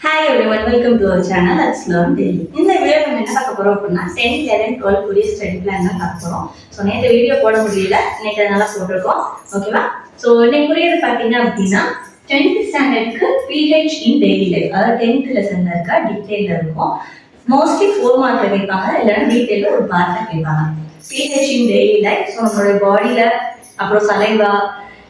Hi everyone, welcome to our channel. Let's learn daily. இந்த video நம்ம என்ன பார்க்க போறோம் அப்படின்னா 10, 11, 12 புதிய ஸ்டடி பிளான் தான் பார்க்க போறோம். ஸோ நேற்று வீடியோ போட முடியல, நேற்று அதனால போட்டிருக்கோம். ஓகேவா? ஸோ இன்னைக்கு புரியுது பார்த்தீங்க அப்படின்னா 10th ஸ்டாண்டர்டுக்கு PH in daily life, அதாவது 10th லெசன்ல இருக்க டீட்டெயில இருக்கும். மோஸ்ட்லி 4 மார்க் கேட்பாங்க, இல்லைன்னா டீட்டெயில ஒரு பார்ட்டா கேட்பாங்க. PH in daily life, so நம்மளோட பாடியில அப்புறம் சலைவா,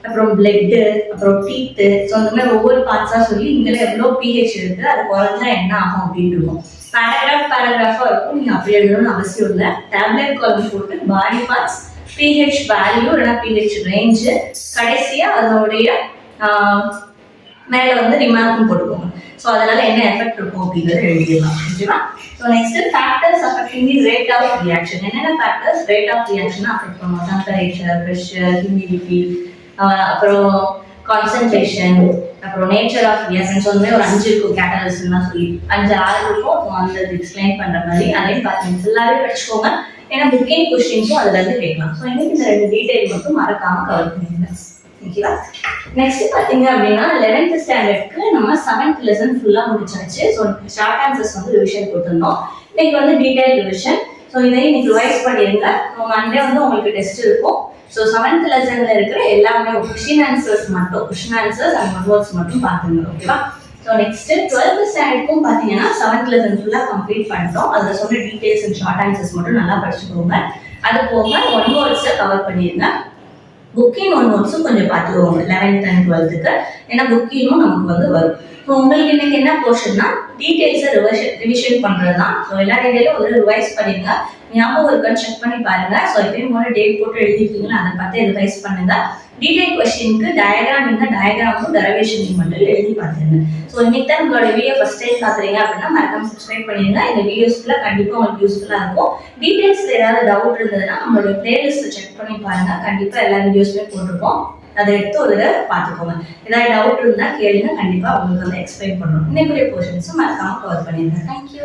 அப்புறம் பிளட்டு, அப்புறம் டீத்து, ஸோ அந்த மாதிரி ஒவ்வொரு பார்ட்ஸாக சொல்லி இதில் எவ்வளோ பிஹெச் இருக்குது, அது குறைஞ்சா என்ன ஆகும் அப்படின்னு இருக்கும். பேராகிராஃபாக இருக்கும், நீங்கள் அப்படி எழுதணும்னு அவசியம் இல்லை. டேப்லெட் காலம் போட்டு பாடி பார்ட்ஸ், பிஹெச் வேல்யூ இல்லைனா பிஹெச் ரேஞ்சு, கடைசியாக அதனுடைய மேலே வந்து ரிமார்க்கும் போட்டுக்கோங்க. ஸோ அதனால என்ன எஃபெக்ட் இருக்கும் அப்படிங்கிறத எழுதிடலாம். ஓகேவா? So next factors affecting the rate of reaction. என்னென்ன ஃபேக்டர்ஸ் ரேட் ஆஃப் ரியாக்ஷனை அஃபெக்ட் பண்ணுவோம்? டெம்பரேச்சர், ப்ரெஷர், ஹியூமிடிட்டி, அப்புறம் கான்சன்ட்ரேஷன், அப்புறம் நேச்சர் ஆஃப் ரியாக்ஷன்ஸ். வந்து ஒரு 5 இருக்கும் கேட்டலிஸ்ட்லாம் சொல்லி 5-6 இருக்கும். அந்த எக்ஸ்பிளைன் பண்ற மாதிரி அதையும் பார்த்தீங்க ஃபுல்லாகவே படிச்சுக்கோங்க. ஏன்னா புக்கிங் கொஸ்டின்ஸும் அதுல இருந்து கேட்கலாம். ஸோ இன்னைக்கு இந்த 2 டீடைல் மட்டும் மறக்காம கவர் பண்ணிடுங்க. ஓகேவா? நெக்ஸ்ட் பார்த்தீங்க அப்படின்னா 11th ஸ்டாண்டர்டுக்கு நம்ம 7th லெசன் ஃபுல்லாக முடிச்சாச்சு. ஸோ ஷார்ட் ஆன்சர்ஸ் வந்து ரிவிஷன் கொடுத்துருந்தோம். இன்னைக்கு வந்து டீடைல் ரிவிஷன். ஸோ இதையும் இன்னைக்கு ரிவைஸ் பண்ணிடுங்க. மண்டே வந்து உங்களுக்கு டெஸ்ட் இருக்கும். ஸோ 7th லெசன்ல இருக்கிற எல்லாமே கொஸ்டின் ஆன்சர்ஸ் அண்ட் ஒர்ட்ஸ் மட்டும் பார்த்துங்க. ஓகேவா? ஸோ நெக்ஸ்ட் 12th ஸ்டாண்டர்டுக்கும் பார்த்தீங்கன்னா 7th லெசன் ஃபுல்லாக கம்ப்ளீட் பண்ணிட்டோம். அதில் சொன்ன டீடைல்ஸ் அண்ட் ஷார்ட் ஆன்சர்ஸ் மட்டும் நல்லா படிச்சுக்கோங்க. அது போக 1 வேர்ட்ஸை கவர் பண்ணிடுங்க. புக்கிங் 1 வேர்ட்ஸும் கொஞ்சம் பார்த்துக்கோங்க 11th and 12th, ஏன்னா புக்கிங்கும் நமக்கு வந்து வரும். ஸோ உங்களுக்கு இன்னைக்கு என்ன போர்ஷன்னா டீடைல்ஸை ரிவிஷன் பண்ணுறது தான். ஸோ எல்லா டீடைலும் ஒரு ரிவைஸ் பண்ணிடுங்க. ஞாபகம் இருக்கான்னு செக் பண்ணி பாருங்க. ஸோ எப்பயும் போல டேட் போட்டு எழுதிருக்கீங்களா, அதை பார்த்து ரிவைஸ் பண்ணுங்க. டீடைல் கொஸ்டினுக்கு டயக்ராம் இருந்தால் டயக்ராமும் டெரிவேஷனையும் மட்டும் எழுதி பார்த்துருங்க. ஸோ இன்னைக்கு தான் உங்களோட வீடியோ ஃபர்ஸ்ட் டைம் பார்க்குறீங்க அப்படின்னா மறக்காம சப்ஸ்கிரைப் பண்ணிடுங்க. இந்த வீடியோஸ்க்குள்ள கண்டிப்பாக உங்களுக்கு யூஸ்ஃபுல்லாக இருக்கும். டீடைல்ஸில் ஏதாவது டவுட் இருந்ததுன்னா நம்மளோட பிளேலிஸ்ட்டை செக் பண்ணி பாருங்க. கண்டிப்பாக எல்லா வீடியோஸுமே போட்டிருக்கோம். அதை எடுத்து ஒரு பார்த்துக்கோங்க. ஏதாவது டவுட் இருந்தால் கேளுங்க, கண்டிப்பாக உங்களுக்கு வந்து எக்ஸ்பிளைன் பண்ணுறோம். இன்னைக்குரிய போர்ஷன்ஸும் மறக்காம கவர் பண்ணிடுங்க. தேங்க்யூ.